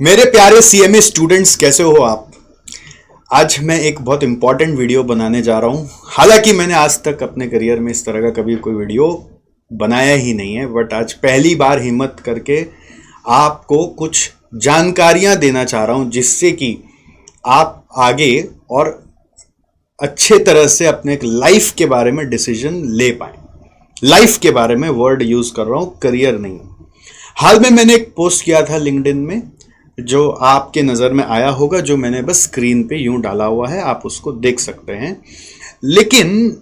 मेरे प्यारे CMA students, कैसे हो आप। आज मैं एक बहुत इंपॉर्टेंट वीडियो बनाने जा रहा हूं। हालांकि मैंने आज तक अपने करियर में इस तरह का कभी कोई वीडियो बनाया ही नहीं है, बट आज पहली बार हिम्मत करके आपको कुछ जानकारियां देना चाह रहा हूं, जिससे कि आप आगे और अच्छे तरह से अपने लाइफ के बारे में डिसीजन ले पाए। लाइफ के बारे में वर्ड यूज कर रहा हूं, करियर नहीं। हाल में मैंने एक पोस्ट किया था लिंक्डइन में, जो आपके नज़र में आया होगा, जो मैंने बस स्क्रीन पे यूं डाला हुआ है, आप उसको देख सकते हैं। लेकिन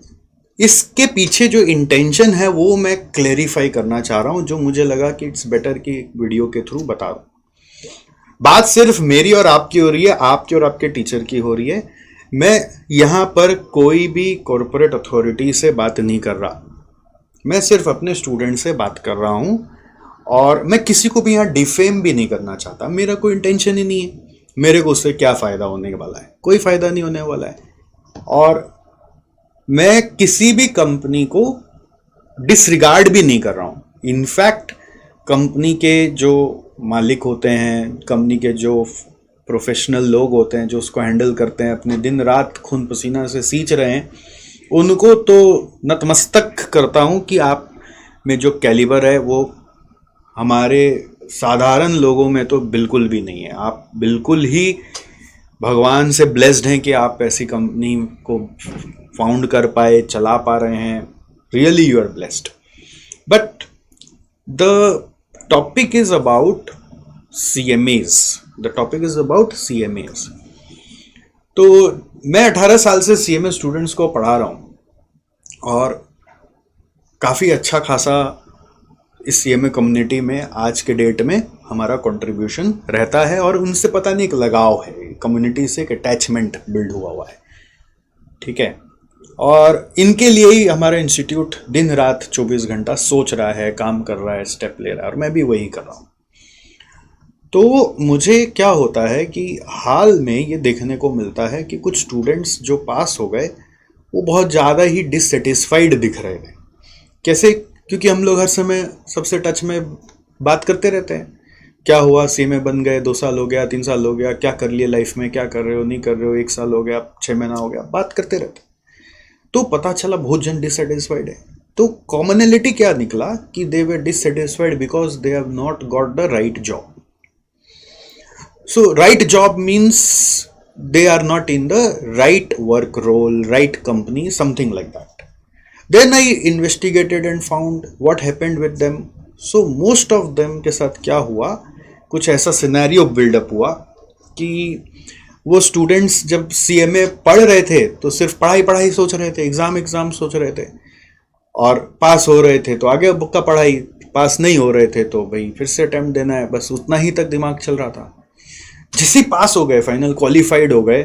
इसके पीछे जो इंटेंशन है वो मैं क्लेरिफाई करना चाह रहा हूं, जो मुझे लगा कि इट्स बेटर कि वीडियो के थ्रू बता दूं। बात सिर्फ मेरी और आपकी हो रही है, आपके और आपके टीचर की हो रही है। मैं यहां पर कोई भी कॉरपोरेट अथॉरिटी से बात नहीं कर रहा, मैं सिर्फ अपने स्टूडेंट से बात कर रहा हूं। और मैं किसी को भी यहाँ डिफेम भी नहीं करना चाहता, मेरा कोई इंटेंशन ही नहीं है। मेरे को उससे क्या फ़ायदा होने वाला है, कोई फ़ायदा नहीं होने वाला है। और मैं किसी भी कंपनी को डिसरिगार्ड भी नहीं कर रहा हूँ। इनफैक्ट कंपनी के जो मालिक होते हैं, कंपनी के जो प्रोफेशनल लोग होते हैं, जो उसको हैंडल करते हैं, अपने दिन रात खून पसीना से सींच रहे हैं, उनको तो नतमस्तक करता हूँ कि आप में जो कैलिबर है वो हमारे साधारण लोगों में तो बिल्कुल भी नहीं है। आप बिल्कुल ही भगवान से ब्लेस्ड हैं कि आप ऐसी कंपनी को फाउंड कर पाए, चला पा रहे हैं। Really you are blessed. But the topic is about CMAs। The topic is about CMAs। तो मैं 18 साल से CMA स्टूडेंट्स को पढ़ा रहा हूँ और काफ़ी अच्छा खासा इस CMA कम्युनिटी में आज के डेट में हमारा कंट्रीब्यूशन रहता है, और उनसे पता नहीं एक लगाव है, कम्युनिटी से एक अटैचमेंट बिल्ड हुआ है। ठीक है। और इनके लिए ही हमारा इंस्टीट्यूट दिन रात 24 घंटा सोच रहा है, काम कर रहा है, स्टेप ले रहा है, और मैं भी वही कर रहा हूँ। तो मुझे क्या होता है कि हाल में ये देखने को मिलता है कि कुछ स्टूडेंट्स जो पास हो गए वो बहुत ज़्यादा ही डिससेटिस्फाइड दिख रहे हैं। कैसे? क्योंकि हम लोग हर समय सबसे टच में बात करते रहते हैं। क्या हुआ, CMA बन गए, 2 साल हो गया, 3 साल हो गया, क्या कर लिए लाइफ में, क्या कर रहे हो, नहीं कर रहे हो, 1 साल हो गया, 6 महीना हो गया, बात करते रहते। तो पता चला बहुत जन डिससेटिस्फाइड है। तो कॉमनलिटी क्या निकला कि they were dissatisfied because they have not got the right job. So right job means they are not in the right work role, right company, something like that. Then I investigated and found what happened with them. So most of them के साथ क्या हुआ, कुछ ऐसा scenario buildup हुआ कि वो students जब CMA पढ़ रहे थे तो सिर्फ पढ़ाई पढ़ाई सोच रहे थे, एग्ज़ाम सोच रहे थे, और पास हो रहे थे तो आगे बुक का पढ़ाई, पास नहीं हो रहे थे तो भाई फिर से अटैम्प्ट देना है, बस उतना ही तक दिमाग चल रहा था। जिसे पास हो गए, फाइनल क्वालिफाइड हो गए,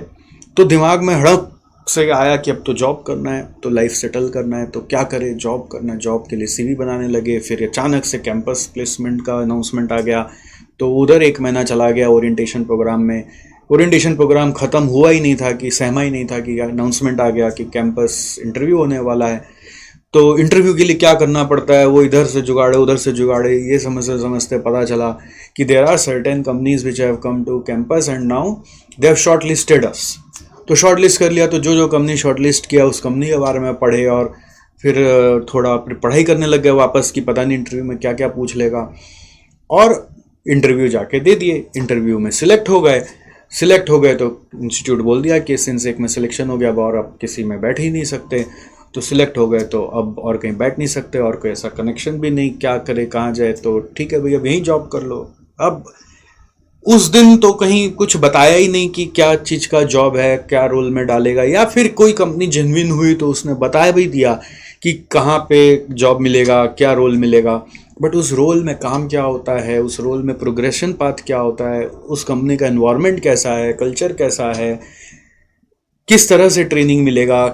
तो दिमाग में हड़प से आया कि अब तो जॉब करना है, तो लाइफ सेटल करना है, तो क्या करें, जॉब करना है। जॉब के लिए CV बनाने लगे। फिर अचानक से कैंपस प्लेसमेंट का अनाउंसमेंट आ गया, तो उधर 1 महीना चला गया ओरिएंटेशन प्रोग्राम में। ओरिएंटेशन प्रोग्राम ख़त्म हुआ ही नहीं था कि सहमा ही नहीं था कि अनाउंसमेंट आ गया कि कैंपस इंटरव्यू होने वाला है। तो इंटरव्यू के लिए क्या करना पड़ता है, वो इधर से जुगाड़े उधर से जुगाड़े, ये समझते समझते पता चला कि there are certain companies which have come to campus and now they have short listed us. तो शॉर्ट लिस्ट कर लिया, तो जो कंपनी शॉर्ट लिस्ट किया उस कंपनी के बारे में पढ़े, और फिर थोड़ा पढ़ाई करने लग गए वापस कि पता नहीं इंटरव्यू में क्या क्या पूछ लेगा, और इंटरव्यू जाके दे दिए। इंटरव्यू में सिलेक्ट हो गए तो इंस्टीट्यूट बोल दिया कि सिंस एक में सिलेक्शन हो गया और अब किसी में बैठ ही नहीं सकते। तो सिलेक्ट हो गए तो अब और कहीं बैठ नहीं सकते, और कोई ऐसा कनेक्शन भी नहीं, क्या करे, कहाँ जाए। तो ठीक है भैया, अब यहीं जॉब कर लो। अब उस दिन तो कहीं कुछ बताया ही नहीं कि क्या चीज़ का जॉब है, क्या रोल में डालेगा, या फिर कोई कंपनी जेन्युइन हुई तो उसने बता भी दिया कि कहाँ पे जॉब मिलेगा, क्या रोल मिलेगा। बट उस रोल में काम क्या होता है, उस रोल में प्रोग्रेशन पाथ क्या होता है, उस कंपनी का एनवायरनमेंट कैसा है, कल्चर कैसा है, किस तरह से ट्रेनिंग मिलेगा,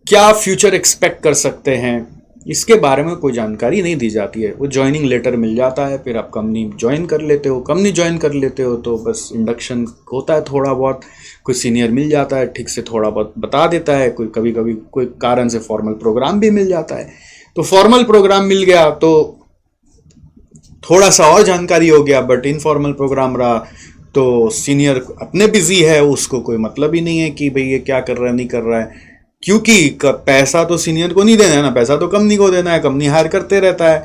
क्या फ्यूचर एक्सपेक्ट कर सकते हैं, इसके बारे में कोई जानकारी नहीं दी जाती है। वो ज्वाइनिंग लेटर मिल जाता है, फिर आप कंपनी ज्वाइन कर लेते हो, तो बस इंडक्शन होता है, थोड़ा बहुत कोई सीनियर मिल जाता है, ठीक से थोड़ा बहुत बता देता है, कोई कभी कभी कोई कारण से फॉर्मल प्रोग्राम भी मिल जाता है। तो फॉर्मल प्रोग्राम मिल गया तो थोड़ा सा और जानकारी हो गया, बट इनफॉर्मल प्रोग्राम रहा तो सीनियर अपने बिजी है, उसको कोई मतलब ही नहीं है कि भाई ये क्या कर रहा है नहीं कर रहा है, क्योंकि पैसा तो सीनियर को नहीं देना है ना, पैसा तो कंपनी को देना है, कंपनी हायर करते रहता है।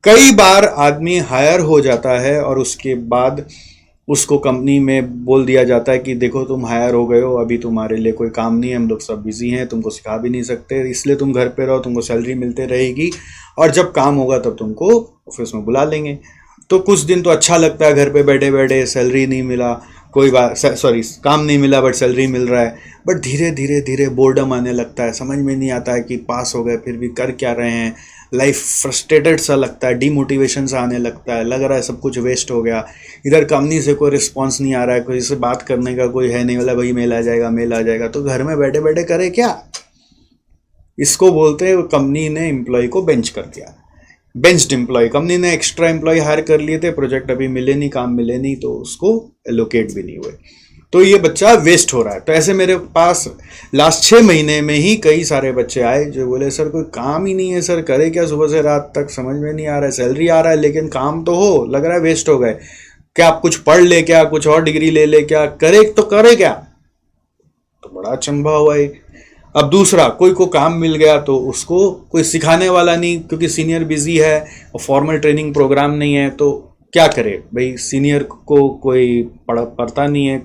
कई बार आदमी हायर हो जाता है और उसके बाद उसको कंपनी में बोल दिया जाता है कि देखो तुम हायर हो गए हो, अभी तुम्हारे लिए कोई काम नहीं है, हम लोग सब बिजी हैं, तुमको सिखा भी नहीं सकते, इसलिए तुम घर पे रहो, तुमको सैलरी मिलते रहेगी और जब काम होगा तब तुमको ऑफिस में बुला लेंगे। तो कुछ दिन तो अच्छा लगता है, घर पे बैठे बैठे सैलरी नहीं मिला, कोई बात सॉरी काम नहीं मिला बट सैलरी मिल रहा है। बट धीरे धीरे धीरे बोर्डम आने लगता है, समझ में नहीं आता है कि पास हो गए फिर भी कर क्या रहे हैं, लाइफ फ्रस्ट्रेटेड सा लगता है, डीमोटिवेशन सा आने लगता है, लग रहा है सब कुछ वेस्ट हो गया। इधर कंपनी से कोई रिस्पांस नहीं आ रहा है, कोई से बात करने का कोई है नहीं, वाला भाई मेल आ जाएगा मेल आ जाएगा, तो घर में बैठे बैठे करे क्या। इसको बोलते हैं कंपनी ने एम्प्लॉय को बेंच कर दिया, बेंच्ड एम्प्लॉय। कंपनी ने एक्स्ट्रा एम्प्लॉय हायर कर लिए थे, प्रोजेक्ट अभी मिले नहीं, काम मिले नहीं, तो उसको एलोकेट भी नहीं हुए, तो ये बच्चा वेस्ट हो रहा है। तो ऐसे मेरे पास लास्ट 6 महीने में ही कई सारे बच्चे आए जो बोले सर कोई काम ही नहीं है सर, करे क्या सुबह से रात तक, समझ में नहीं आ रहा है, सैलरी आ रहा है लेकिन काम तो हो, लग रहा है वेस्ट हो गए, क्या आप कुछ पढ़ ले, क्या कुछ और डिग्री ले ले, क्या करे तो करे क्या। तो बड़ा अचंभा हुआ है। अब दूसरा, कोई को काम मिल गया तो उसको कोई सिखाने वाला नहीं, क्योंकि सीनियर बिजी है और फॉर्मल ट्रेनिंग प्रोग्राम नहीं है, तो क्या करे भाई, सीनियर को कोई पढ़ता नहीं है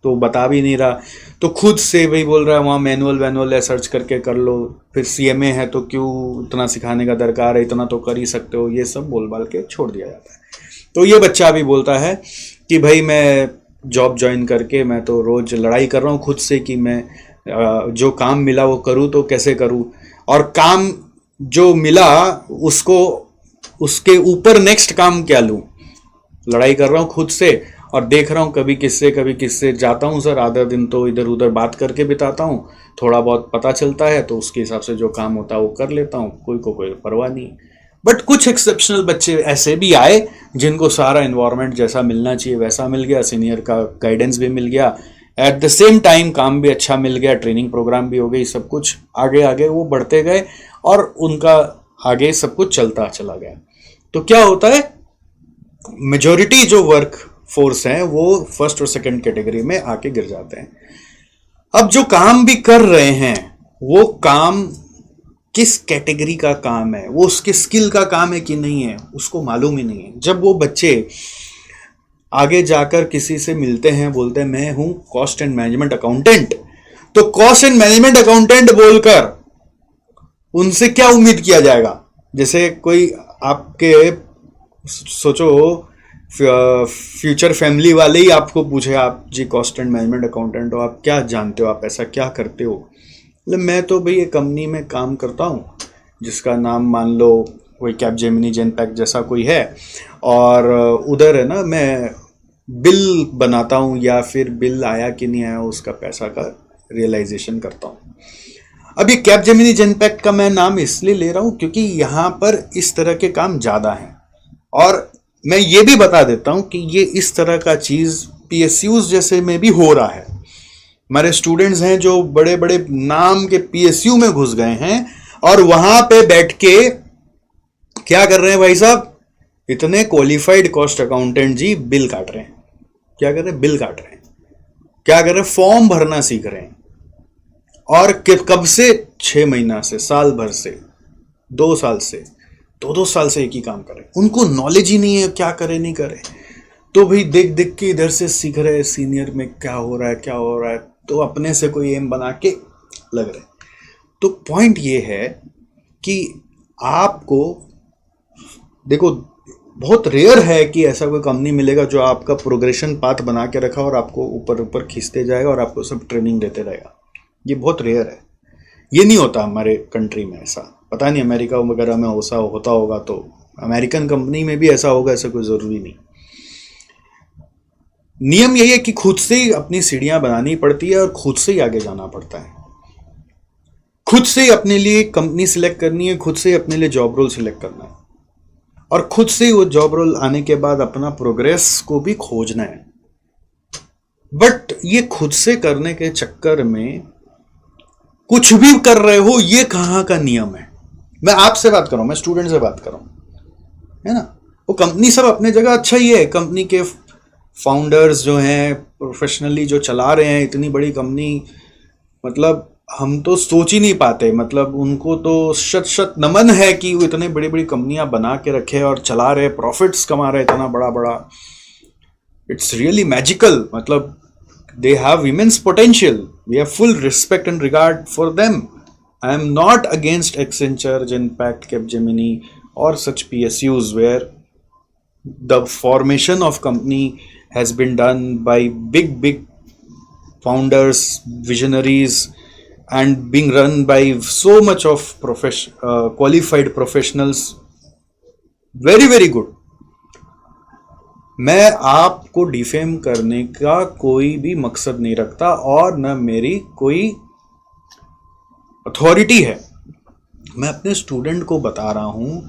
तो बता भी नहीं रहा, तो खुद से भाई बोल रहा है वहाँ मैनुअल है, सर्च करके कर लो, फिर सीएमए है तो क्यों इतना सिखाने का दरकार है, इतना तो कर ही सकते हो, ये सब बोल बाल के छोड़ दिया जाता है। तो ये बच्चा भी बोलता है कि भाई मैं जॉब ज्वाइन करके मैं तो रोज लड़ाई कर रहा हूँ खुद से कि मैं जो काम मिला वो करूँ तो कैसे करूँ, और काम जो मिला उसको उसके ऊपर नेक्स्ट काम क्या लूँ, लड़ाई कर रहा हूँ खुद से और देख रहा हूँ कभी किससे जाता हूँ सर, आधा दिन तो इधर उधर बात करके बिताता हूँ, थोड़ा बहुत पता चलता है तो उसके हिसाब से जो काम होता है वो कर लेता हूँ, कोई परवाह नहीं। बट कुछ एक्सेप्शनल बच्चे ऐसे भी आए जिनको सारा इन्वायरमेंट जैसा मिलना चाहिए वैसा मिल गया, सीनियर का गाइडेंस भी मिल गया, एट द सेम टाइम काम भी अच्छा मिल गया, ट्रेनिंग प्रोग्राम भी हो गई, सब कुछ आगे वो बढ़ते गए और उनका आगे सब कुछ चलता चला गया। तो क्या होता है, मेजॉरिटी जो वर्क फोर्स हैं वो फर्स्ट और सेकंड कैटेगरी में आके गिर जाते हैं। अब जो काम भी कर रहे हैं वो काम किस कैटेगरी का काम है, वो उसके स्किल का काम है कि नहीं है, उसको मालूम ही नहीं है। जब वो बच्चे आगे जाकर किसी से मिलते हैं, बोलते हैं मैं हूं कॉस्ट एंड मैनेजमेंट अकाउंटेंट, तो कॉस्ट एंड मैनेजमेंट अकाउंटेंट बोलकर उनसे क्या उम्मीद किया जाएगा। जैसे कोई आपके सोचो फ्यूचर फैमिली वाले ही आपको पूछे, आप जी कॉस्ट एंड मैनेजमेंट अकाउंटेंट हो, आप क्या जानते हो, आप ऐसा क्या करते हो, मतलब मैं तो भाई एक कंपनी में काम करता हूँ जिसका नाम मान लो कोई कैपजेमिनी जेनपैक्ट जैसा कोई है, और उधर है ना मैं बिल बनाता हूँ या फिर बिल आया कि नहीं आया उसका पैसा का रियलाइजेशन करता हूँ। अब ये कैपजेमिनी जेनपैक्ट का मैं नाम इसलिए ले रहा हूँ क्योंकि यहाँ पर इस तरह के काम ज़्यादा हैं, और मैं ये भी बता देता हूँ कि ये इस तरह का चीज़ पीएसयूज जैसे में भी हो रहा है। हमारे स्टूडेंट्स हैं जो बड़े बड़े नाम के पीएसयू में घुस गए हैं और वहां पे बैठ के क्या कर रहे हैं भाई साहब, इतने क्वालिफाइड कॉस्ट अकाउंटेंट जी बिल काट रहे हैं। क्या कर रहे हैं, बिल काट रहे हैं। क्या कर रहे हैं, फॉर्म भरना सीख रहे हैं, और कब से 6 महीना से, साल भर से, 2 साल से, 2 साल से एक ही काम कर रहे हैं, उनको नॉलेज ही नहीं है क्या करे नहीं करे, तो भाई देख देख के इधर से सीख रहे हैं सीनियर में क्या हो रहा है, तो अपने से कोई एम बना के लग रहे। तो पॉइंट ये है कि आपको देखो, बहुत रेयर है कि ऐसा कोई कंपनी मिलेगा जो आपका प्रोग्रेशन पाथ बना के रखा और आपको ऊपर ऊपर खींचते जाएगा और आपको सब ट्रेनिंग देते रहेगा। ये बहुत रेयर है, ये नहीं होता हमारे कंट्री में ऐसा। पता नहीं अमेरिका वगैरह में ऐसा होता होगा, तो अमेरिकन कंपनी में भी ऐसा होगा, ऐसा कोई ज़रूरी नहीं। नियम यही है कि खुद से ही अपनी सीढ़ियां बनानी पड़ती है और खुद से ही आगे जाना पड़ता है, खुद से ही अपने लिए कंपनी सिलेक्ट करनी है, खुद से ही अपने लिए जॉब रोल सिलेक्ट करना है, और खुद से ही वो जॉब रोल आने के बाद अपना प्रोग्रेस को भी खोजना है। बट ये खुद से करने के चक्कर में कुछ भी कर रहे हो, ये कहाँ का नियम है। मैं आपसे बात कर रहा हूं, मैं स्टूडेंट से बात कर रहा हूं, है ना। वो कंपनी सब अपने जगह अच्छा ही है, कंपनी के फाउंडर्स जो हैं प्रोफेशनली जो चला रहे हैं इतनी बड़ी कंपनी, मतलब हम तो सोच ही नहीं पाते। मतलब उनको तो शत शत नमन है कि वो इतने बड़ी बड़ी कंपनियां बना के रखे और चला रहे, प्रॉफिट्स कमा रहे इतना बड़ा बड़ा। It's really magical. मतलब they have immense potential. We have full respect and regard for them. I am not against Accenture, Genpact, Capgemini or such PSUs where the formation of company has been done by big founders, visionaries, and being run by so much of qualified professionals. Very good. मैं आपको defame करने का कोई भी मकसद नहीं रखता और न मेरी कोई अथॉरिटी है। मैं अपने स्टूडेंट को बता रहा हूं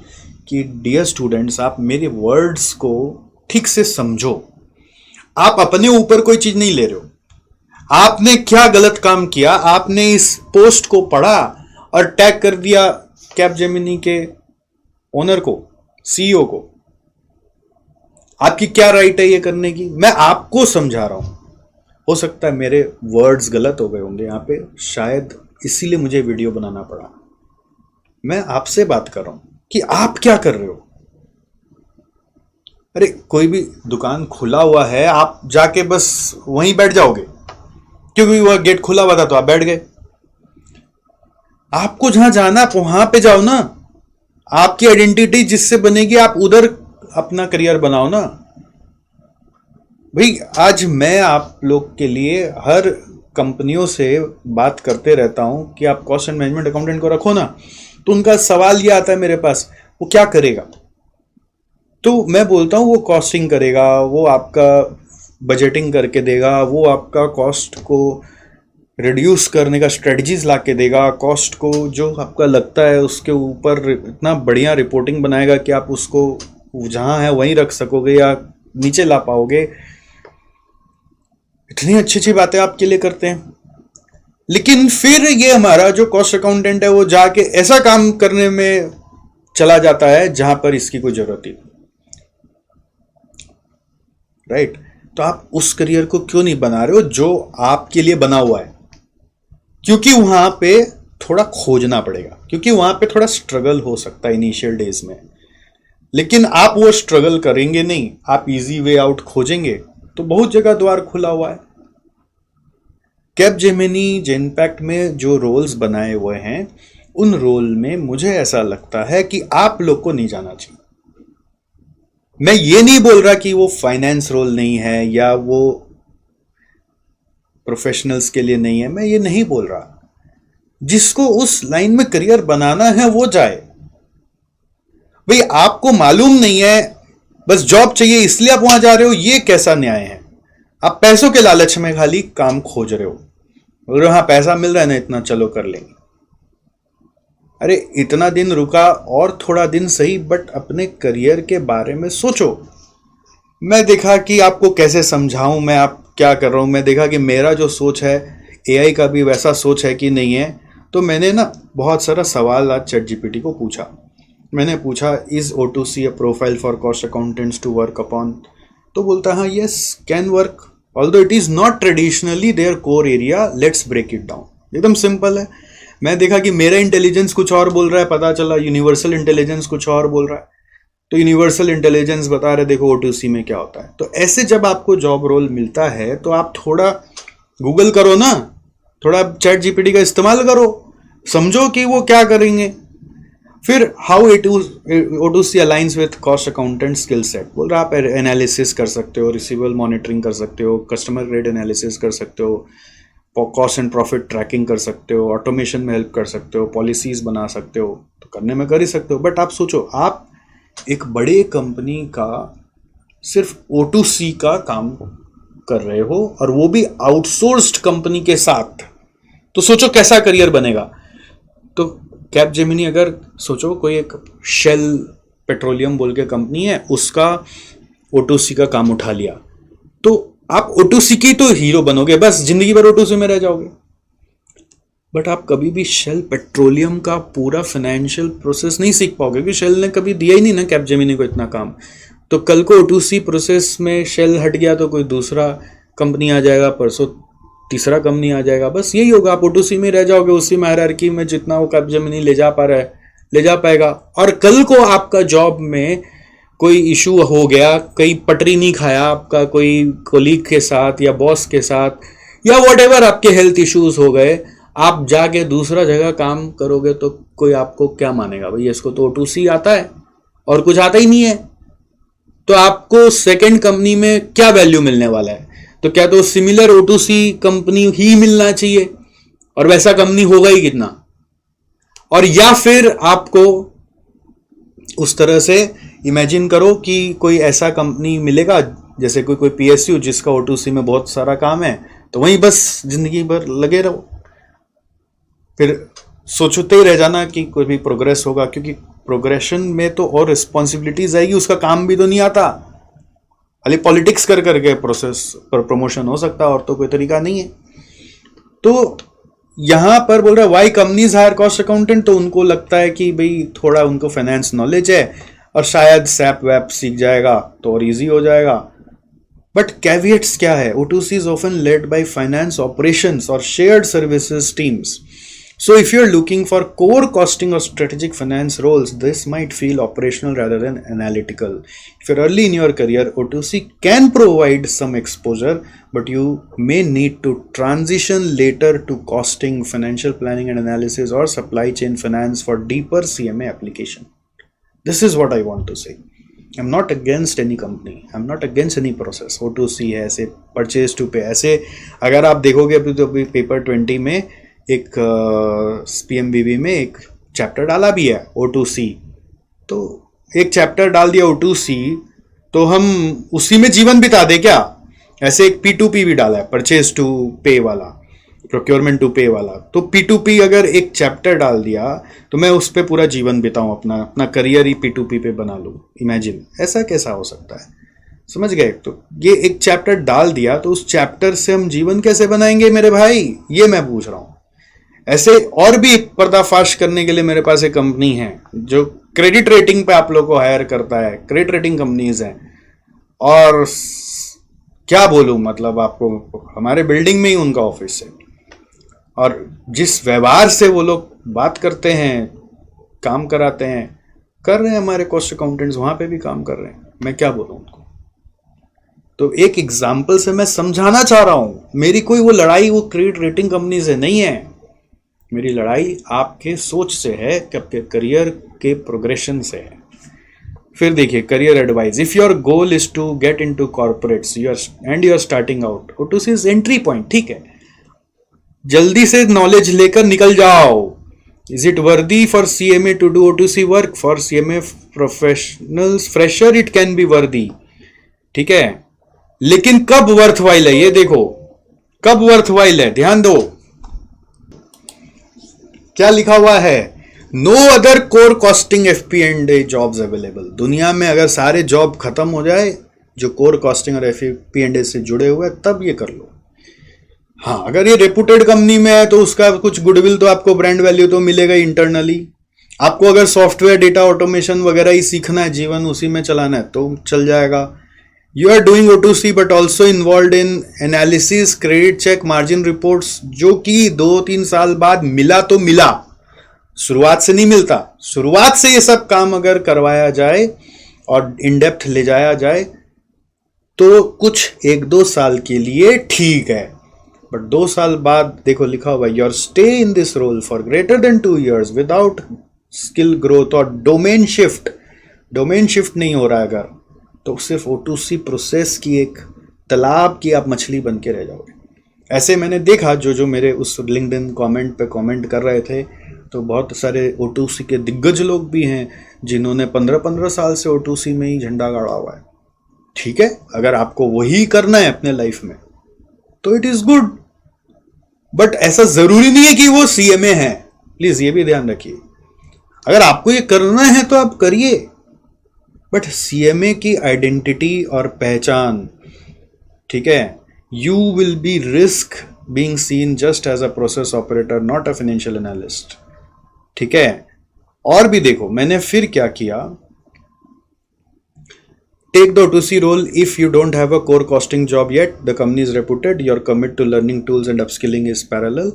कि डियर स्टूडेंट्स, आप मेरे वर्ड्स को ठीक से समझो। आप अपने ऊपर कोई चीज नहीं ले रहे हो। आपने क्या गलत काम किया? आपने इस पोस्ट को पढ़ा और टैग कर दिया कैपजेमिनी के ओनर को, सीईओ को। आपकी क्या राइट है ये करने की? मैं आपको समझा रहा हूं। हो सकता है मेरे वर्ड्स गलत हो गए होंगे यहाँ पे, शायद इसीलिए मुझे वीडियो बनाना पड़ा। मैं आपसे बात कर रहा हूं कि आप क्या कर रहे हो। अरे कोई भी दुकान खुला हुआ है, आप जाके बस वहीं बैठ जाओगे क्योंकि वह गेट खुला हुआ था तो आप बैठ गए। आपको जहां जाना वहां पे जाओ ना। आपकी आइडेंटिटी जिससे बनेगी आप उधर अपना करियर बनाओ ना भाई। आज मैं आप लोग के लिए हर कंपनियों से बात करते रहता हूं कि आप कॉस्ट एंड मैनेजमेंट अकाउंटेंट को रखो ना, तो उनका सवाल ये आता है मेरे पास, वो क्या करेगा? तो मैं बोलता हूं वो कॉस्टिंग करेगा, वो आपका बजटिंग करके देगा, वो आपका कॉस्ट को रिड्यूस करने का स्ट्रेटजीज ला के देगा, कॉस्ट को जो आपका लगता है उसके ऊपर इतना बढ़िया रिपोर्टिंग बनाएगा कि आप उसको जहां है वहीं रख सकोगे या नीचे ला पाओगे। इतनी अच्छी अच्छी बातें आपके लिए करते हैं, लेकिन फिर ये हमारा जो कॉस्ट अकाउंटेंट है वो जाके ऐसा काम करने में चला जाता है जहां पर इसकी कोई जरूरत ही नहीं। राइट? तो आप उस करियर को क्यों नहीं बना रहे हो जो आपके लिए बना हुआ है? क्योंकि वहां पे थोड़ा खोजना पड़ेगा, क्योंकि वहां पे थोड़ा स्ट्रगल हो सकता है इनिशियल डेज में। लेकिन आप वो स्ट्रगल करेंगे नहीं, आप इजी वे आउट खोजेंगे तो बहुत जगह द्वार खुला हुआ है। कैपजेमिनी, जेनपैक्ट में जो रोल्स बनाए हुए हैं उन रोल में मुझे ऐसा लगता है कि आप लोग को नहीं जाना चाहिए। मैं ये नहीं बोल रहा कि वो फाइनेंस रोल नहीं है या वो प्रोफेशनल्स के लिए नहीं है, मैं ये नहीं बोल रहा। जिसको उस लाइन में करियर बनाना है वो जाए। भाई आपको मालूम नहीं है, बस जॉब चाहिए इसलिए आप वहां जा रहे हो, ये कैसा न्याय है? आप पैसों के लालच में खाली काम खोज रहे हो, बोल रहे हो हाँ पैसा मिल रहा है ना इतना, चलो कर लेंगे। अरे इतना दिन रुका और थोड़ा दिन सही, बट अपने करियर के बारे में सोचो। मैं देखा कि आपको कैसे समझाऊं मैं आप क्या कर रहा हूं। मैं देखा कि मेरा जो सोच है एआई का भी वैसा सोच है कि नहीं है। तो मैंने ना बहुत सारा सवाल आज चैट जीपीटी को पूछा। मैंने पूछा is O2C a profile for cost accountants to work upon? तो बोलता है हाँ yes can work although it is not traditionally their core area, let's break it down. एकदम सिंपल है। मैं देखा कि मेरा इंटेलिजेंस कुछ और बोल रहा है, पता चला यूनिवर्सल इंटेलिजेंस कुछ और बोल रहा है। तो यूनिवर्सल इंटेलिजेंस बता रहे देखो O2C में क्या होता है। तो ऐसे जब आपको जॉब रोल मिलता है तो आप थोड़ा गूगल करो ना, थोड़ा चैट जीपीटी का इस्तेमाल करो, समझो कि वो क्या करेंगे। फिर how O2C aligns with cost accountant skill set, बोल रहा आप एनालिसिस कर सकते हो, रिसीवेबल मॉनिटरिंग कर सकते हो, कस्टमर ग्रेड एनालिसिस कर सकते हो, कॉस्ट एंड प्रॉफिट ट्रैकिंग कर सकते हो, ऑटोमेशन में हेल्प कर सकते हो, पॉलिसीज बना सकते हो। तो करने में कर ही सकते हो, बट आप सोचो आप एक बड़े कंपनी का सिर्फ O2C का काम कर रहे हो और वो भी आउटसोर्स्ड कंपनी के साथ। तो सोचो कैसा करियर बनेगा। तो कैपजेमिनी अगर सोचो कोई एक शेल पेट्रोलियम बोल के कंपनी है, उसका O2C का काम उठा लिया, तो आप O2C की तो हीरो बनोगे, बस जिंदगी भर O2C में रह जाओगे। बट आप कभी भी शेल पेट्रोलियम का पूरा फाइनेंशियल प्रोसेस नहीं सीख पाओगे, क्योंकि शेल ने कभी दिया ही नहीं ना कैपजेमिनी को इतना काम। तो कल को O2C प्रोसेस में शेल हट गया तो कोई दूसरा कंपनी आ जाएगा, परसों तीसरा कंपनी आ जाएगा, बस यही होगा। आप O2C में रह जाओगे, उसी में हायरार्की में जितना वो कब्जे में नहीं ले जा पा रहा है ले जा पाएगा। और कल को आपका जॉब में कोई इशू हो गया, कहीं पटरी नहीं खाया आपका कोई कोलीग के साथ या बॉस के साथ, या व्हाटएवर आपके हेल्थ इश्यूज हो गए, आप जाके दूसरा जगह काम करोगे तो कोई आपको क्या मानेगा? भाई इसको तो O2C आता है और कुछ आता ही नहीं है, तो आपको सेकंड कंपनी में क्या वैल्यू मिलने वाला है? तो क्या तो सिमिलर O2C कंपनी ही मिलना चाहिए, और वैसा कंपनी होगा ही कितना? और या फिर आपको उस तरह से इमेजिन करो कि कोई ऐसा कंपनी मिलेगा जैसे कोई PSU जिसका O2C में बहुत सारा काम है, तो वहीं बस जिंदगी भर लगे रहो, फिर सोचते ही रह जाना कि कोई भी प्रोग्रेस होगा, क्योंकि प्रोग्रेशन में तो और रिस्पॉन्सिबिलिटीज आएगी, उसका काम भी तो नहीं आता। खाली पॉलिटिक्स कर करके प्रोसेस पर प्रमोशन हो सकता है, और तो कोई तरीका नहीं है। तो यहां पर बोल रहा है why companies hire cost accountant, तो उनको लगता है कि भाई थोड़ा उनको फाइनेंस नॉलेज है और शायद सैप वैप सीख जाएगा तो और इजी हो जाएगा। बट कैविएट्स क्या है? O2C is often led by finance operations or shared services teams. So if you're looking for core costing or strategic finance roles, this might feel operational rather than analytical. If you're early in your career, O2C can provide some exposure, but you may need to transition later to costing, financial planning and analysis, or supply chain finance for deeper CMA application. This is what I want to say. I'm not against any company. I'm not against any process. O2C है, ऐसे purchase to पे, ऐसे अगर आप देखोगे अभी तो अभी पेपर 20 में एक PMBB में एक चैप्टर डाला भी है O2C, तो एक चैप्टर डाल दिया O2C, तो हम उसी में जीवन बिता दे क्या? ऐसे एक P2P भी डाला है, परचेज टू पे वाला, प्रोक्योरमेंट टू पे वाला। तो P2P अगर एक चैप्टर डाल दिया तो मैं उस पर पूरा जीवन बिताऊं, अपना करियर ही P2P पे बना लूं। इमेजिन, ऐसा कैसा हो सकता है? समझ गए? तो ये एक चैप्टर डाल दिया तो उस चैप्टर से हम जीवन कैसे बनाएंगे मेरे भाई? ये मैं पूछ रहा हूं। ऐसे और भी पर्दाफाश करने के लिए मेरे पास एक कंपनी है जो क्रेडिट रेटिंग पे आप लोग को हायर करता है। क्रेडिट रेटिंग कंपनीज हैं, और क्या बोलूं, मतलब आपको, हमारे बिल्डिंग में ही उनका ऑफिस है, और जिस व्यवहार से वो लोग बात करते हैं, काम कराते हैं, कर रहे हैं हमारे कॉस्ट अकाउंटेंट्स वहां पे भी काम कर रहे हैं, मैं क्या बोलूं उनको? तो एक एग्जाम्पल से मैं समझाना चाह रहा हूं, मेरी कोई वो लड़ाई वो क्रेडिट रेटिंग कंपनी से नहीं है, मेरी लड़ाई आपके सोच से है, कि आपके करियर के प्रोग्रेशन से है। फिर देखिए career advice, if your goal is to get into corporates and you are starting out, O2C is entry point, ठीक है, जल्दी से नॉलेज लेकर निकल जाओ। Is it worthy for CMA to do O2C work? For CMA professionals fresher it can be worthy, ठीक है, लेकिन कब वर्थवाइल है ये देखो, कब वर्थवाइल है, ध्यान दो। क्या लिखा हुआ है? No other core costing FP&A jobs available. दुनिया में अगर सारे जॉब खत्म हो जाए जो कोर कॉस्टिंग और FP&A से जुड़े हुए, तब ये कर लो। हाँ, अगर ये रेपुटेड कंपनी में है तो उसका कुछ गुडविल तो आपको, ब्रांड वैल्यू तो मिलेगा इंटरनली। आपको अगर सॉफ्टवेयर डेटा ऑटोमेशन वगैरह ही सीखना है, जीवन उसी में चलाना है, तो चल जाएगा। You are doing O2C but also involve in analysis, credit check, margin reports, जो कि 2-3 साल बाद मिला तो मिला, शुरुआत से नहीं मिलता। शुरुआत से ये सब काम अगर करवाया जाए और इन डेप्थ ले जाया जाए तो कुछ 1-2 साल के लिए ठीक है, बट 2 साल बाद देखो लिखा हुआ, your stay in this role for greater than 2 years without skill growth और डोमेन शिफ्ट नहीं हो रहा है अगर, तो सिर्फ O2C प्रोसेस की एक तालाब की आप मछली बन के रह जाओगे। ऐसे मैंने देखा जो मेरे उस लिंक्डइन कमेंट पे कमेंट कर रहे थे, तो बहुत सारे O2C के दिग्गज लोग भी हैं जिन्होंने 15-15 साल से O2C में ही झंडा गाड़ा हुआ है। ठीक है, अगर आपको वही करना है अपने लाइफ में तो इट इज गुड, बट ऐसा जरूरी नहीं है कि वो CMA है, प्लीज ये भी ध्यान रखिए। अगर आपको ये करना है तो आप करिए, बट CMA की आइडेंटिटी और पहचान, ठीक है, you will be risk being seen just as a process operator, not a financial analyst. ठीक है, और भी देखो मैंने फिर क्या किया, Take the O2C role if you don't have a core costing job yet. The company is reputed. Your commit to learning tools and upskilling is parallel.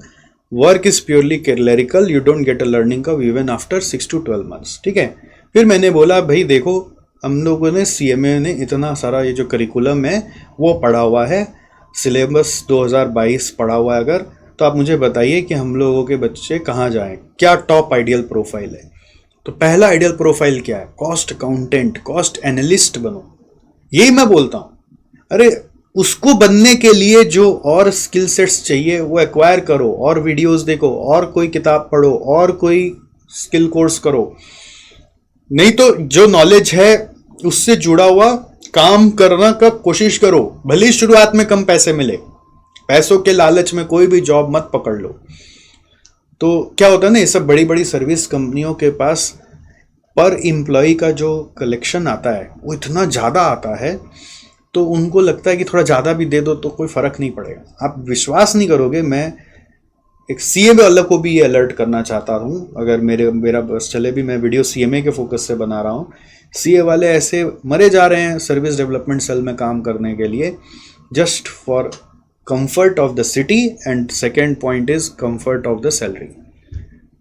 Work is purely clerical. You don't get a learning curve even after 6 to 12 months. ठीक है. फिर मैंने बोला भाई देखो हम लोगों ने CMA ने इतना सारा ये जो करिकुलम है वो पढ़ा हुआ है, सिलेबस 2022 पढ़ा हुआ है, अगर तो आप मुझे बताइए कि हम लोगों के बच्चे कहाँ जाएं, क्या टॉप आइडियल प्रोफाइल है. तो पहला आइडियल प्रोफाइल क्या है? कॉस्ट अकाउंटेंट, कॉस्ट एनालिस्ट बनो. यही मैं बोलता हूँ. अरे उसको बनने के लिए जो और स्किल सेट्स चाहिए वो एक्वायर करो, और वीडियोस देखो, और कोई किताब पढ़ो, और कोई स्किल कोर्स करो. नहीं तो जो नॉलेज है उससे जुड़ा हुआ काम करना का कोशिश करो. भले ही शुरुआत में कम पैसे मिले, पैसों के लालच में कोई भी जॉब मत पकड़ लो. तो क्या होता है ना, ये सब बड़ी बड़ी सर्विस कंपनियों के पास पर एम्प्लॉय का जो कलेक्शन आता है वो इतना ज़्यादा आता है, तो उनको लगता है कि थोड़ा ज़्यादा भी दे दो तो कोई फ़र्क नहीं पड़ेगा. आप विश्वास नहीं करोगे, मैं एक CMA वाले को भी ये अलर्ट करना चाहता हूँ. अगर मेरा बस चले भी, मैं वीडियो CMA के फोकस से बना रहा हूँ. CA वाले ऐसे मरे जा रहे हैं सर्विस डेवलपमेंट सेल में काम करने के लिए, just for comfort of the city, and second point is comfort of the salary,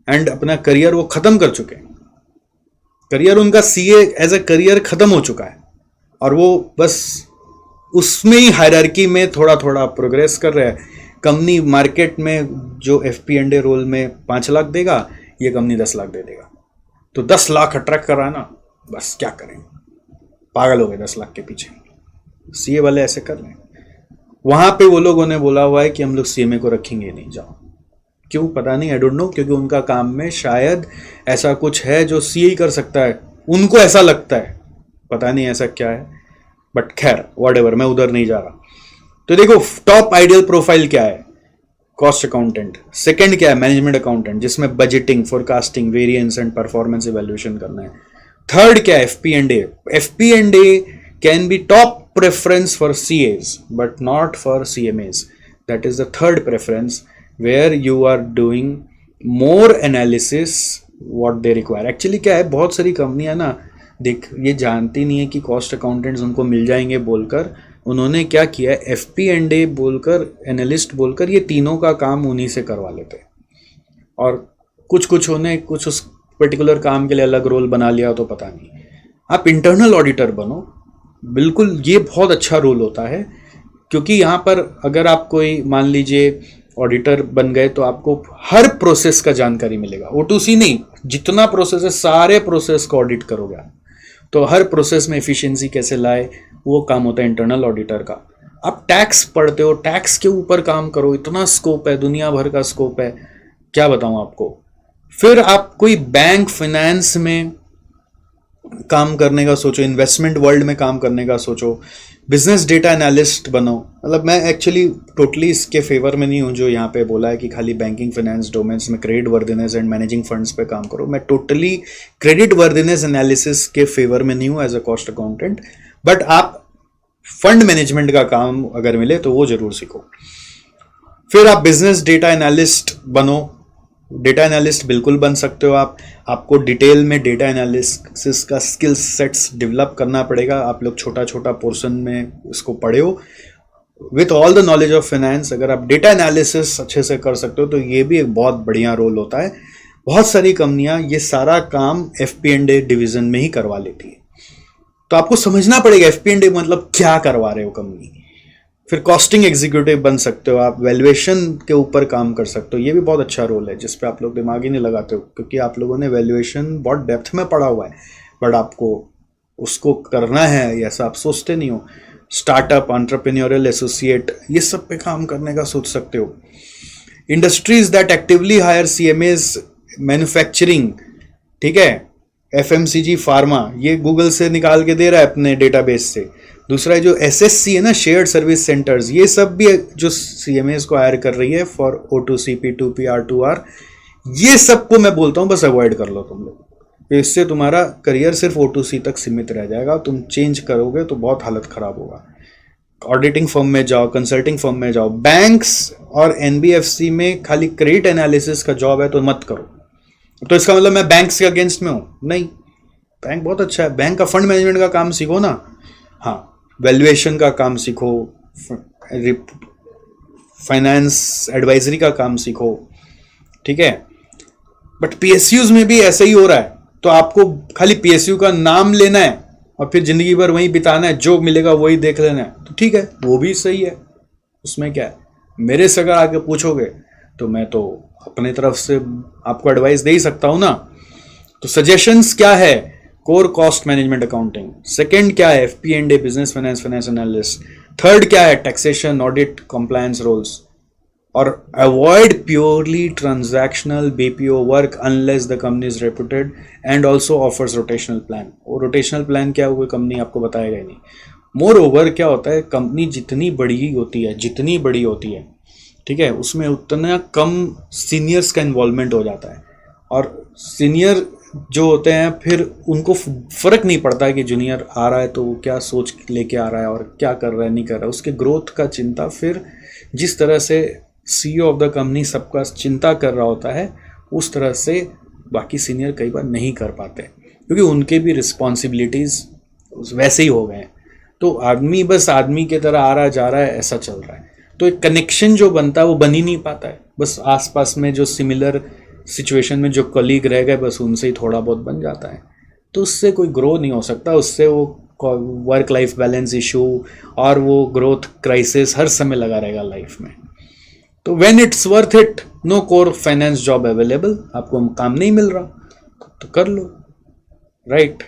and अपना करियर वो ख़त्म कर चुके हैं. करियर उनका CA एज ए करियर ख़त्म हो चुका है, और वो बस उसमें ही हायरार्की में थोड़ा थोड़ा प्रोग्रेस कर रहे हैं. कंपनी मार्केट में जो FP&A रोल में 5 लाख देगा, ये कंपनी 10 लाख दे देगा. तो 10 लाख अट्रैक्ट कर रहा है ना, बस क्या करें, पागल हो गए 10 लाख के पीछे. CA वाले ऐसे कर रहे हैं. वहाँ पे वो लोगों ने बोला हुआ है कि हम लोग CMA को रखेंगे नहीं. जाओ, क्यों पता नहीं, आई डोंट नो, क्योंकि उनका काम में शायद ऐसा कुछ है जो CA ही कर सकता है, उनको ऐसा लगता है, पता नहीं ऐसा क्या है. बट खैर व्हाटएवर, मैं उधर नहीं जा रहा. तो देखो टॉप आइडियल प्रोफाइल क्या है? Cost accountant. सेकंड क्या है? मैनेजमेंट अकाउंटेंट, जिसमें budgeting, forecasting, variance and performance evaluation करना है. थर्ड क्या है? FP&A. FP&A can be top preference for CAs but not for CMAs. That is the third preference where you are doing more analysis what they require. Actually क्या है, बहुत सारी कंपनियां ना देख ये जानती नहीं है कि कॉस्ट अकाउंटेंट्स उनको मिल जाएंगे बोलकर उन्होंने क्या किया है, FP&A बोलकर, एनालिस्ट बोलकर ये तीनों का काम उन्हीं से करवा लेते हैं. और कुछ उन्हें कुछ उस पर्टिकुलर काम के लिए अलग रोल बना लिया तो पता नहीं. आप इंटरनल ऑडिटर बनो, बिल्कुल ये बहुत अच्छा रोल होता है. क्योंकि यहाँ पर अगर आप कोई मान लीजिए ऑडिटर बन गए तो आपको हर प्रोसेस का जानकारी मिलेगा. O2C नहीं, जितना प्रोसेस है सारे प्रोसेस को ऑडिट करोगे आप, तो हर प्रोसेस में एफिशिएंसी कैसे लाए वो काम होता है इंटरनल ऑडिटर का. आप टैक्स पढ़ते हो, टैक्स के ऊपर काम करो, इतना स्कोप है, दुनिया भर का स्कोप है, क्या बताऊँ आपको. फिर आप कोई बैंक फाइनेंस में काम करने का सोचो, इन्वेस्टमेंट वर्ल्ड में काम करने का सोचो, बिजनेस डेटा एनालिस्ट बनो. मतलब मैं एक्चुअली टोटली इसके फेवर में नहीं हूँ जो यहाँ पे बोला है कि खाली बैंकिंग फाइनेंस डोमेन्स में credit worthiness and managing funds पे काम करो. मैं टोटली क्रेडिट वर्दिनेस एनालिसिस के फेवर में नहीं हूँ as a cost accountant. But आप फंड मैनेजमेंट का काम अगर मिले तो वो जरूर सीखो. फिर आप बिजनेस डेटा एनालिस्ट बनो. डेटा एनालिस्ट बिल्कुल बन सकते हो आप. आपको डिटेल में डेटा एनालिसिस का स्किल सेट्स डेवलप करना पड़ेगा. आप लोग छोटा छोटा पोर्शन में इसको पढ़े हो with all the knowledge of finance. अगर आप डेटा एनालिसिस अच्छे से कर सकते हो तो ये भी एक बहुत बढ़िया रोल होता है. बहुत सारी कंपनियां ये सारा काम FP&A डिवीजन में ही करवा लेती है. तो आपको समझना पड़ेगा FP&A मतलब क्या करवा रहे हो कंपनी. फिर कॉस्टिंग एग्जीक्यूटिव बन सकते हो आप, वैल्यूएशन के ऊपर काम कर सकते हो. ये भी बहुत अच्छा रोल है जिस पे आप लोग दिमाग ही नहीं लगाते हो क्योंकि आप लोगों ने वैल्यूएशन बहुत डेप्थ में पढ़ा हुआ है, बट आपको उसको करना है ऐसा आप सोचते नहीं हो. स्टार्टअप, एंटरप्रेन्योरियल एसोसिएट, ये सब पे काम करने का सोच सकते हो. Industries that actively hire CMAs, manufacturing, ठीक है, FMCG, फार्मा, ये गूगल से निकाल के दे रहा है अपने डेटाबेस से. दूसरा जो SSC है ना, शेयर्ड सर्विस सेंटर्स, ये सब भी जो CMAs को हायर कर रही है फॉर O2C, P2P, R2R, ये सब को मैं बोलता हूँ बस अवॉइड कर लो तुम लोग. इससे तुम्हारा करियर सिर्फ O2C तक सीमित रह जाएगा. तुम चेंज करोगे तो बहुत हालत खराब होगा. ऑडिटिंग फर्म में जाओ, कंसल्टिंग फर्म में जाओ. बैंक्स और NBFC में खाली क्रेडिट एनालिसिस का जॉब है तो मत करो. तो इसका मतलब मैं बैंक्स के अगेंस्ट में हूँ? नहीं, बैंक बहुत अच्छा है. बैंक का फंड मैनेजमेंट का काम सीखो ना. हाँ, वैल्यूएशन का काम सीखो, फाइनेंस एडवाइजरी का काम सीखो, ठीक है। बट पीएसयूज में भी ऐसा ही हो रहा है, तो आपको खाली पीएसयू का नाम लेना है और फिर जिंदगी भर वहीं बिताना है, जो मिलेगा वही देख लेना है, तो ठीक है, वो भी सही है, उसमें क्या है। मेरे से अगर आके पूछोगे तो मैं तो अपने तरफ से आपको एडवाइस दे ही सकता हूं ना। तो सजेशंस क्या है? Core cost management accounting, second क्या है? FP&A business finance, finance analyst, third क्या है? टैक्सेशन, ऑडिट, कंप्लायंस रोल्स, और avoid purely transactional BPO work unless the company is reputed and also offers rotational plan. और rotational plan क्या है, कोई company आपको बताएगा ही नहीं। मोर ओवर क्या होता है, कंपनी जितनी बड़ी होती है, जितनी बड़ी होती है, ठीक है, उसमें उतना कम सीनियर्स का इन्वॉल्वमेंट हो जाता है, और सीनियर जो होते हैं फिर उनको फर्क नहीं पड़ता है कि जूनियर आ रहा है तो वो क्या सोच लेके आ रहा है और क्या कर रहा है नहीं कर रहा है, उसके ग्रोथ का चिंता फिर जिस तरह से सीईओ ऑफ द कंपनी सबका चिंता कर रहा होता है, उस तरह से बाकी सीनियर कई बार नहीं कर पाते, क्योंकि उनके भी रिस्पॉन्सिबिलिटीज़ वैसे ही हो गए हैं। तो आदमी बस आदमी की तरह आ रहा जा रहा है, ऐसा चल रहा है, तो एक कनेक्शन जो बनता है वो बन ही नहीं पाता है। बस आसपास में जो सिमिलर सिचुएशन में जो कलीग रह गए, बस उनसे ही थोड़ा बहुत बन जाता है, तो उससे कोई ग्रो नहीं हो सकता। उससे वो वर्क लाइफ बैलेंस इशू और वो ग्रोथ क्राइसिस हर समय लगा रहेगा लाइफ में। तो when it's worth it, no core finance job available, आपको काम नहीं मिल रहा तो कर लो, राइट।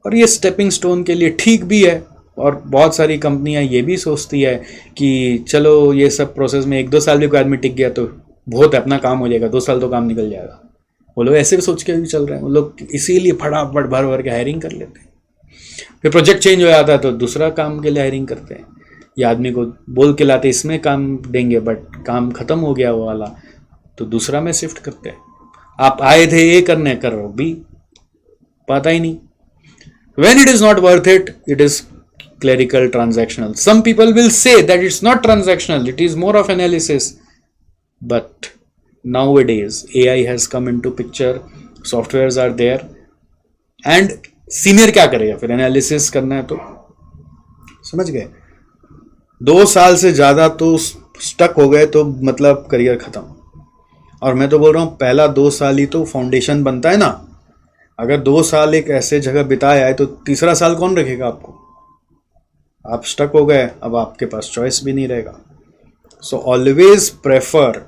और ये स्टेपिंग स्टोन के लिए ठीक भी है, और बहुत सारी कंपनियां ये भी सोचती है कि चलो ये सब प्रोसेस में 1-2 साल भी कोई आदमी टिक गया तो बहुत है, अपना काम हो जाएगा, 2 साल तो काम निकल जाएगा। वो लोग ऐसे भी सोच के भी चल रहे हैं, वो लोग इसीलिए फटाफट भर भर के हायरिंग कर लेते हैं। फिर प्रोजेक्ट चेंज हो जाता है तो दूसरा काम के लिए हायरिंग करते हैं, या आदमी को बोल के लाते इसमें काम देंगे बट काम खत्म हो गया वो वाला, तो दूसरा में शिफ्ट करते हैं। आप आए थे ये करने, कर रहे हो भी पता ही नहीं। When it is not worth it, it is clerical transactional. Some people will say that it's not transactional, it is more of analysis. But nowadays, AI has come into picture, softwares are there, and senior क्या करेगा फिर? Analysis करना है तो समझ गए, 2 साल से ज़्यादा तो स्टक हो गए तो मतलब करियर ख़त्म। और मैं तो बोल रहा हूँ पहला 2 साल ही तो फाउंडेशन बनता है ना। अगर 2 साल एक ऐसे जगह बिताया है तो तीसरा साल कौन रखेगा आपको? आप स्टक हो गए, अब आपके पास चॉइस भी नहीं रहेगा। So always prefer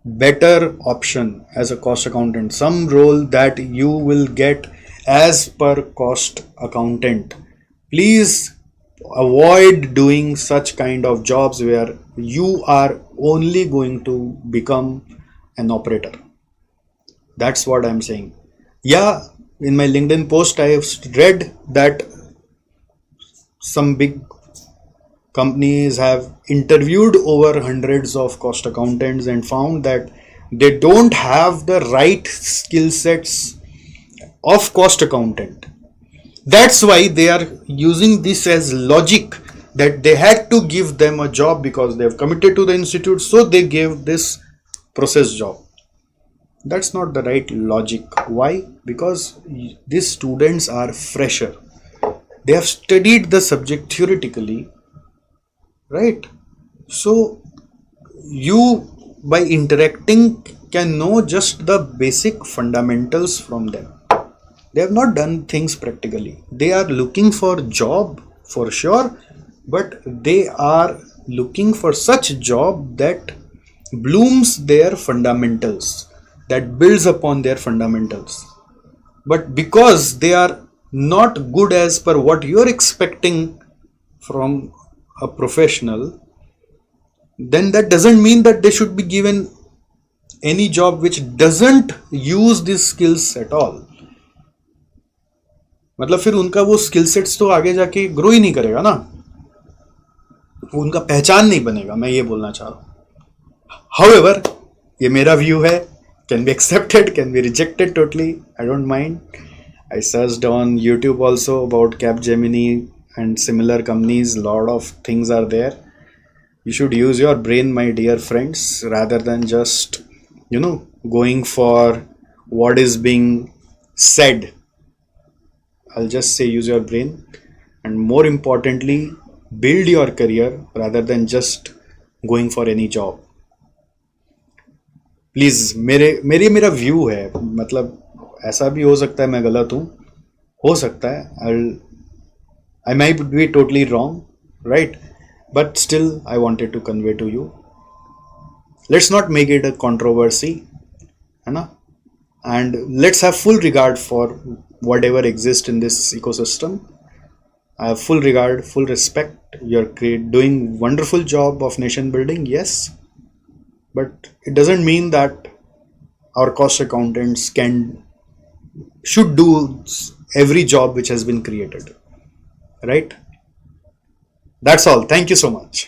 better option as a cost accountant, some role that you will get as per cost accountant. Please avoid doing such kind of jobs where you are only going to become an operator. That's what I'm saying. Yeah, in my LinkedIn post I have read that some big companies have interviewed over hundreds of cost accountants and found that they don't have the right skill sets of cost accountant. That's why they are using this as logic that they had to give them a job because they have committed to the institute, so they gave this process job. That's not the right logic. Why? Because these students are fresher, they have studied the subject theoretically, right? So you by interacting can know just the basic fundamentals from them. They have not done things practically. They are looking for job for sure, but they are looking for such job that blooms their fundamentals, that builds upon their fundamentals. But because they are not good as per what you are expecting from a professional, then that doesn't mean that they should be given any job which doesn't use these skills at all. मतलब फिर उनका वो skill sets तो आगे जाके grow ही नहीं करेगा ना, उनका पहचान नहीं बनेगा, मैं ये बोलना चाह रहा हूँ। हाउएवर, ये मेरा व्यू है, can be accepted, can be rejected, totally I don't mind. I searched on YouTube also about Capgemini and similar companies. Lot of things are there. You should use your brain, my dear friends, rather than just going for what is being said. I'll just say use your brain and more importantly, build your career rather than just going for any job. Please मेरा view है, मतलब ऐसा भी हो सकता है मैं गलत हूँ, हो सकता है I might be totally wrong, right, but still I wanted to convey to you. Let's not make it a controversy, है ना, and let's have full regard for whatever exist in this ecosystem. I have full regard, full respect. You're doing wonderful job of nation building, yes, but it doesn't mean that our cost accountants should do every job which has been created, right? That's all. Thank you so much.